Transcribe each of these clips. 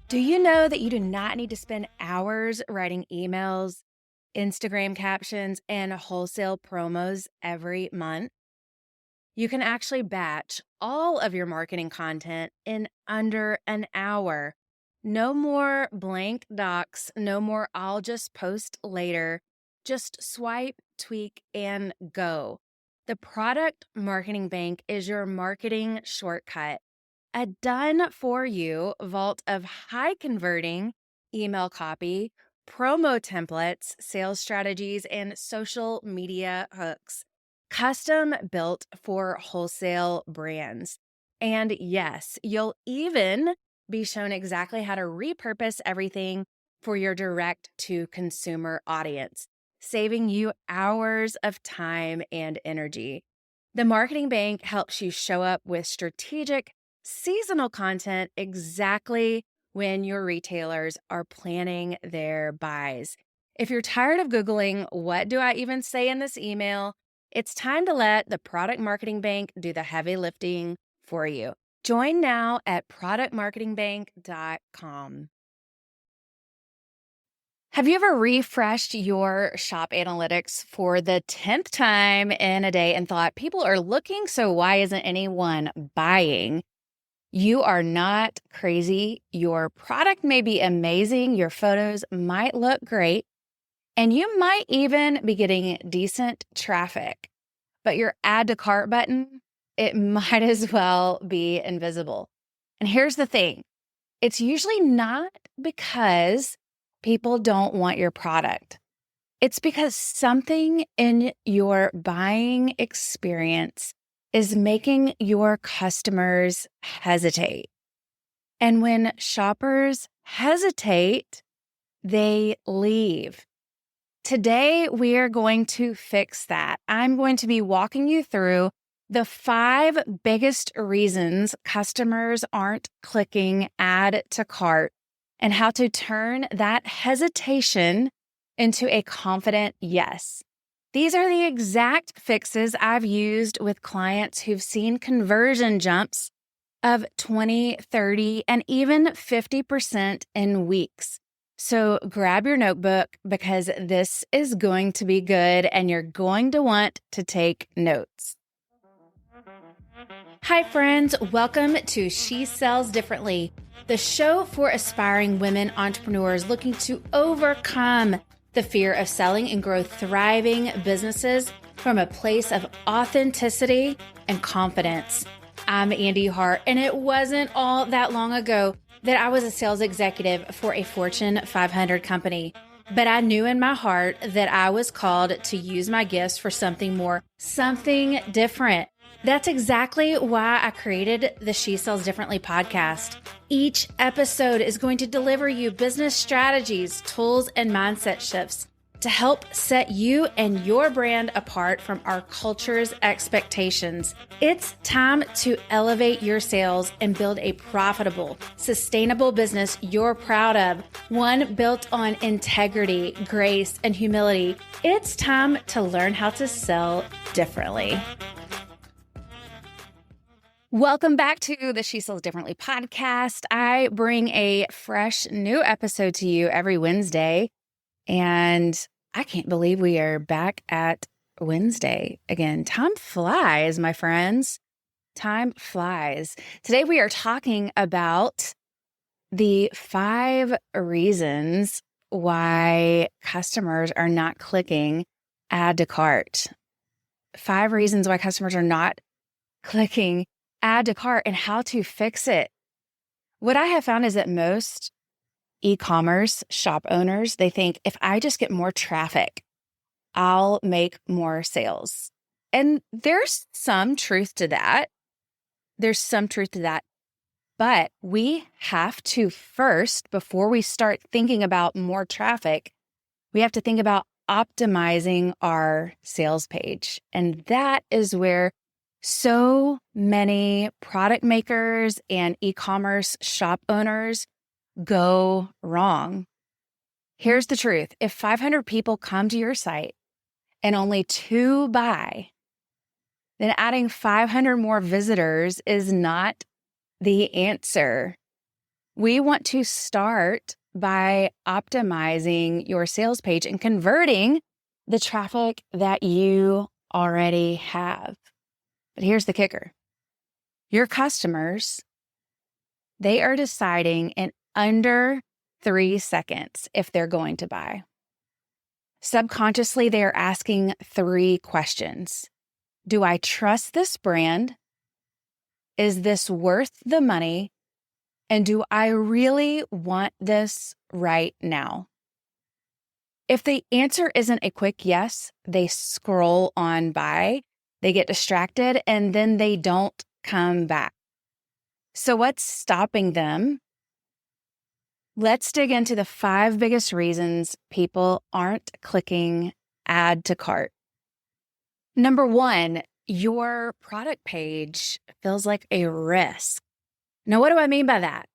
Do you know that you do not need to spend hours writing emails, Instagram captions, and wholesale promos every month? You can actually batch all of your marketing content in under an hour. No more blank docs, no more I'll just post later. Just swipe, tweak, and go. The Product Marketing Bank is your marketing shortcut. A done for you vault of high converting email copy, promo templates, sales strategies, and social media hooks. Custom built for wholesale brands. And yes, you'll even be shown exactly how to repurpose everything for your direct to consumer audience, saving you hours of time and energy. The Marketing Bank helps you show up with strategic seasonal content exactly when your retailers are planning their buys. If you're tired of Googling, what do I even say in this email? It's time to let the Product Marketing Bank do the heavy lifting for you. Join now at productmarketingbank.com. Have you ever refreshed your shop analytics for the 10th time in a day and thought, people are looking, so why isn't anyone buying? You are not crazy. Your product may be amazing. Your photos might look great. And you might even be getting decent traffic. But your add to cart button, it might as well be invisible. And here's the thing. It's usually not because people don't want your product. It's because something in your buying experience is making your customers hesitate. And when shoppers hesitate, they leave. Today, we are going to fix that. I'm going to be walking you through the 5 biggest reasons customers aren't clicking add to cart and how to turn that hesitation into a confident yes. These are the exact fixes I've used with clients who've seen conversion jumps of 20, 30, and even 50% in weeks. So grab your notebook because this is going to be good and you're going to want to take notes. Hi, friends. Welcome to She Sells Differently, the show for aspiring women entrepreneurs looking to overcome the fear of selling and grow thriving businesses from a place of authenticity and confidence. I'm Andee Hart, and it wasn't all that long ago that I was a sales executive for a Fortune 500 company. But I knew in my heart that I was called to use my gifts for something more, something different. That's exactly why I created the She Sells Differently podcast. Each episode is going to deliver you business strategies, tools, and mindset shifts to help set you and your brand apart from our culture's expectations. It's time to elevate your sales and build a profitable, sustainable business you're proud of, one built on integrity, grace, and humility. It's time to learn how to sell differently. Welcome back to the She Sells Differently podcast. I bring a fresh new episode to you every Wednesday, and I can't believe we are back at Wednesday again. Time flies, my friends. Time flies. Today we are talking about the 5 reasons why customers are not clicking add to cart. 5 reasons why customers are not clicking add to cart and how to fix it. What I have found is that most e-commerce shop owners, they think if I just get more traffic, I'll make more sales. And there's some truth to that. But we have to first, before we start thinking about more traffic, we have to think about optimizing our sales page. And that is where so many product makers and e-commerce shop owners go wrong. Here's the truth. If 500 people come to your site and only 2 buy, then adding 500 more visitors is not the answer. We want to start by optimizing your sales page and converting the traffic that you already have. But here's the kicker. Your customers, they are deciding in under 3 seconds if they're going to buy. Subconsciously, they are asking 3 questions. Do I trust this brand? Is this worth the money? And do I really want this right now? If the answer isn't a quick yes, they scroll on by, they get distracted, and then they don't come back. So what's stopping them? Let's dig into the 5 biggest reasons people aren't clicking add to cart. Number 1, your product page feels like a risk. Now, what do I mean by that?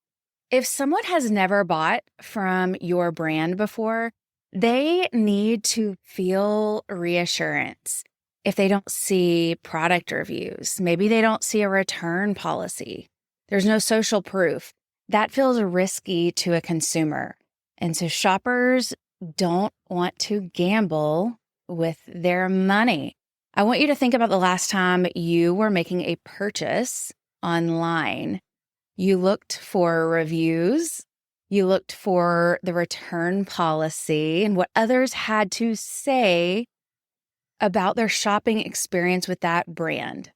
If someone has never bought from your brand before, they need to feel reassurance. If they don't see product reviews, maybe they don't see a return policy, there's no social proof, that feels risky to a consumer. And so shoppers don't want to gamble with their money. I want you to think about the last time you were making a purchase online. You looked for reviews, you looked for the return policy and what others had to say about their shopping experience with that brand.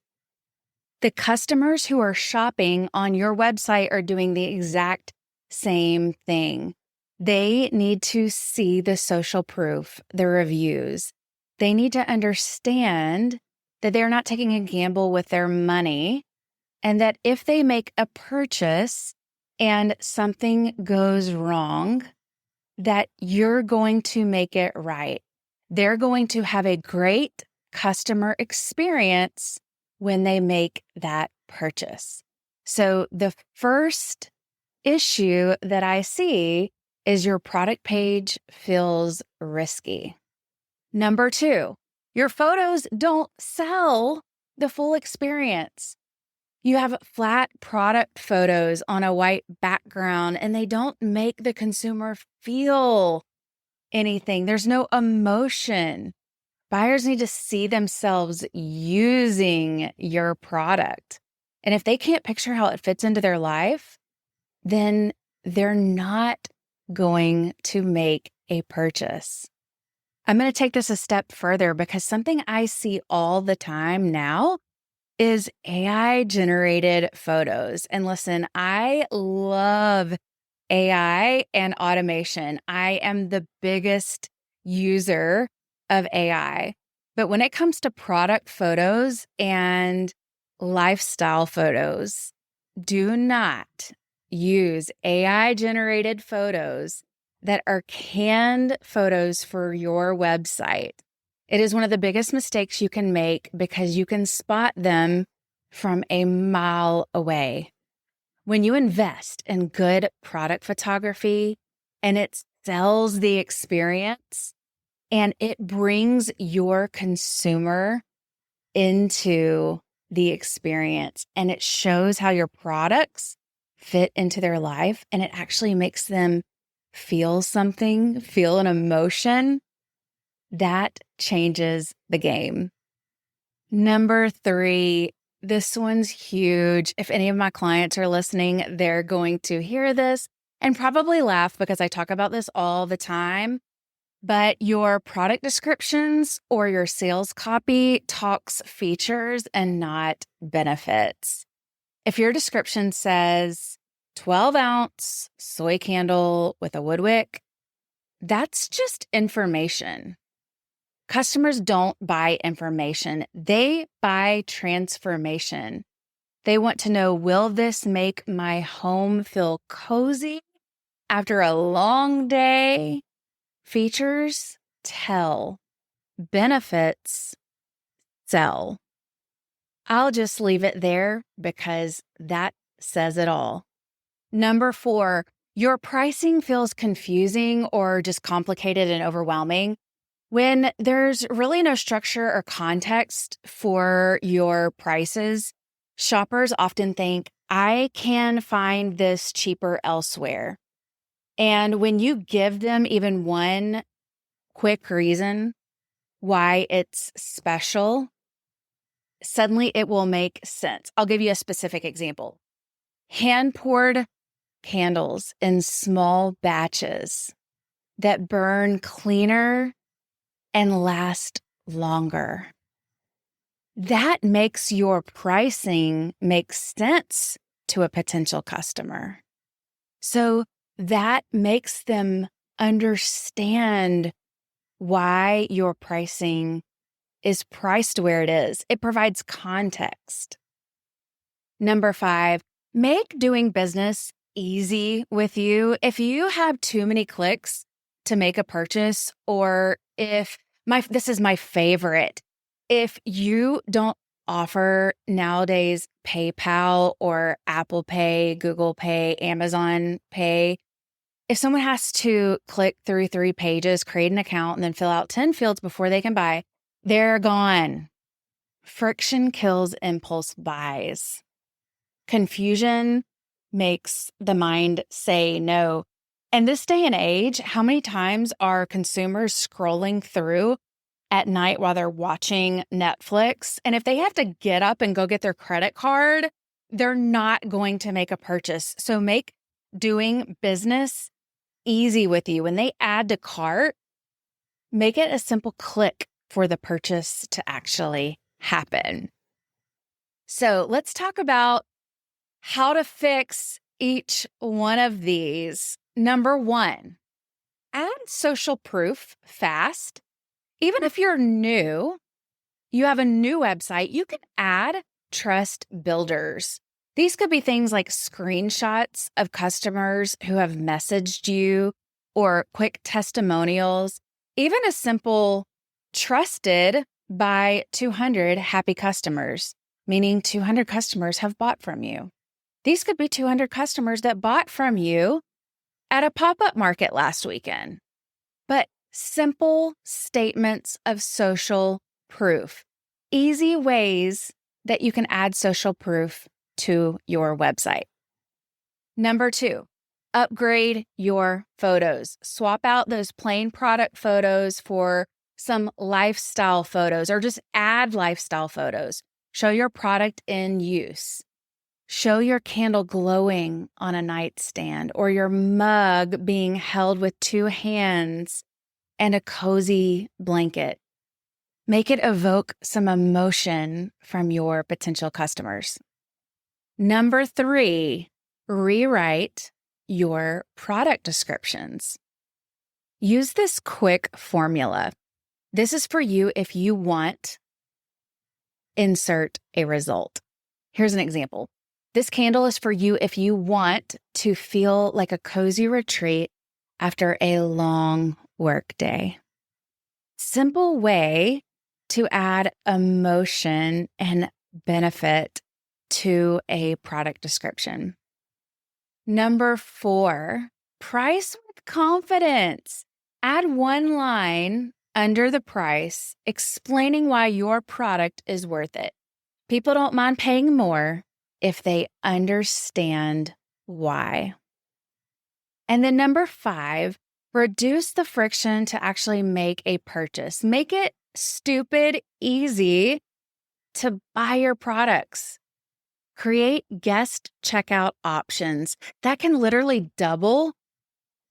The customers who are shopping on your website are doing the exact same thing. They need to see the social proof, the reviews. They need to understand that they're not taking a gamble with their money, and that if they make a purchase and something goes wrong, that you're going to make it right. They're going to have a great customer experience when they make that purchase. So the first issue that I see is your product page feels risky. Number 2, your photos don't sell the full experience. You have flat product photos on a white background, and they don't make the consumer feel anything. There's no emotion. Buyers need to see themselves using your product. And if they can't picture how it fits into their life, then they're not going to make a purchase. I'm going to take this a step further because something I see all the time now is AI generated photos. And listen, I love AI and automation. I am the biggest user of AI. But when it comes to product photos and lifestyle photos, do not use AI generated photos that are canned photos for your website. It is one of the biggest mistakes you can make because you can spot them from a mile away. When you invest in good product photography and it sells the experience and it brings your consumer into the experience and it shows how your products fit into their life and it actually makes them feel something, feel an emotion, that changes the game. Number 3, this one's huge. If any of my clients are listening, they're going to hear this and probably laugh because I talk about this all the time. But your product descriptions or your sales copy talks features and not benefits. If your description says 12-ounce soy candle with a wood wick, that's just information. Customers don't buy information. They buy transformation. They want to know, will this make my home feel cozy after a long day? Features tell. Benefits sell. I'll just leave it there because that says it all. Number 4, your pricing feels confusing or just complicated and overwhelming. When there's really no structure or context for your prices, Shoppers often think, I can find this cheaper elsewhere. And when you give them even one quick reason why it's special, suddenly it will make sense. I'll give you a specific example. Hand-poured candles in small batches that burn cleaner and last longer. That makes your pricing make sense to a potential customer. So that makes them understand why your pricing is priced where it is. It provides context. Number 5, make doing business easy with you. If you have too many clicks to make a purchase, or this is my favorite, if you don't offer nowadays PayPal or Apple Pay, Google Pay, Amazon Pay, if someone has to click through 3 pages, create an account, and then fill out 10 fields before they can buy, they're gone. Friction kills impulse buys. Confusion makes the mind say no. In this day and age, how many times are consumers scrolling through at night while they're watching Netflix? And if they have to get up and go get their credit card, they're not going to make a purchase. So make doing business easy with you. When they add to cart, make it a simple click for the purchase to actually happen. So let's talk about how to fix each one of these. Number 1, add social proof fast. Even if you're new, you have a new website, you can add trust builders. These could be things like screenshots of customers who have messaged you or quick testimonials, even a simple trusted by 200 happy customers, meaning 200 customers have bought from you. These could be 200 customers that bought from you at a pop-up market last weekend. But simple statements of social proof, easy ways that you can add social proof to your website. Number 2, upgrade your photos. Swap out those plain product photos for some lifestyle photos, or just add lifestyle photos. Show your product in use. Show your candle glowing on a nightstand, or your mug being held with 2 hands and a cozy blanket. Make it evoke some emotion from your potential customers. Number 3, rewrite your product descriptions. Use this quick formula. This is for you if you want, insert a result. Here's an example. This candle is for you if you want to feel like a cozy retreat after a long work day. Simple way to add emotion and benefit to a product description. Number 4, price with confidence. Add one line under the price explaining why your product is worth it. People don't mind paying more if they understand why. And then number 5, reduce the friction to actually make a purchase. Make it stupid easy to buy your products. Create guest checkout options that can literally double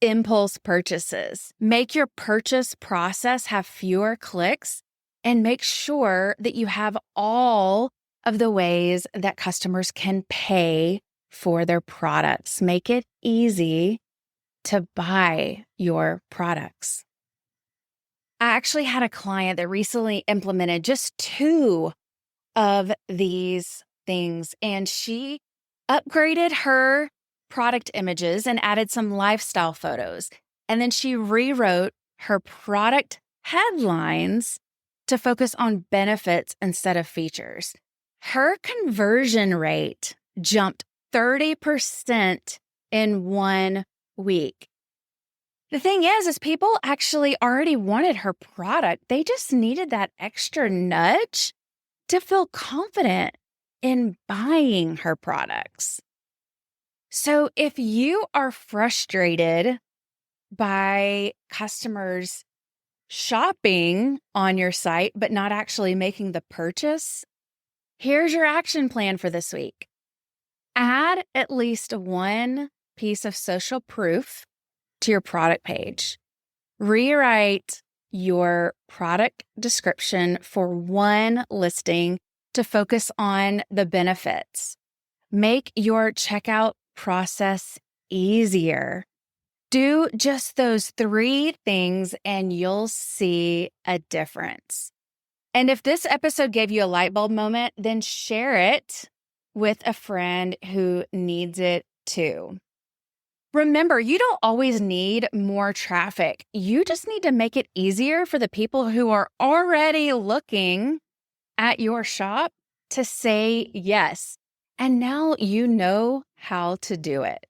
impulse purchases. Make your purchase process have fewer clicks, and make sure that you have all of the ways that customers can pay for their products. Make it easy to buy your products. I actually had a client that recently implemented just 2 of these things, and she upgraded her product images and added some lifestyle photos. And then she rewrote her product headlines to focus on benefits instead of features. Her conversion rate jumped 30% in 1 week. The thing is people actually already wanted her product. They just needed that extra nudge to feel confident in buying her products. So if you are frustrated by customers shopping on your site, but not actually making the purchase, here's your action plan for this week. Add at least one piece of social proof to your product page. Rewrite your product description for one listing to focus on the benefits. Make your checkout process easier. Do just those 3 things and you'll see a difference. And if this episode gave you a light bulb moment, then share it with a friend who needs it too. Remember, you don't always need more traffic. You just need to make it easier for the people who are already looking at your shop to say yes. And now you know how to do it.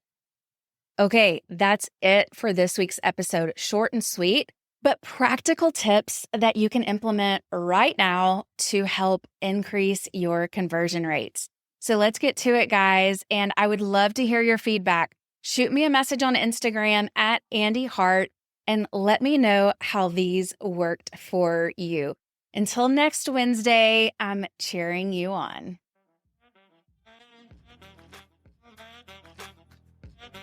Okay, that's it for this week's episode. Short and sweet, but practical tips that you can implement right now to help increase your conversion rates. So let's get to it, guys. And I would love to hear your feedback. Shoot me a message on Instagram at Andee Hart and let me know how these worked for you. Until next Wednesday, I'm cheering you on.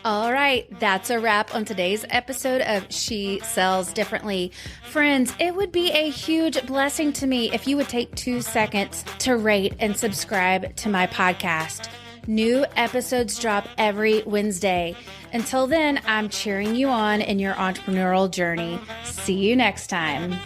All right, that's a wrap on today's episode of She Sells Differently. Friends, it would be a huge blessing to me if you would take 2 seconds to rate and subscribe to my podcast. New episodes drop every Wednesday. Until then, I'm cheering you on in your entrepreneurial journey. See you next time.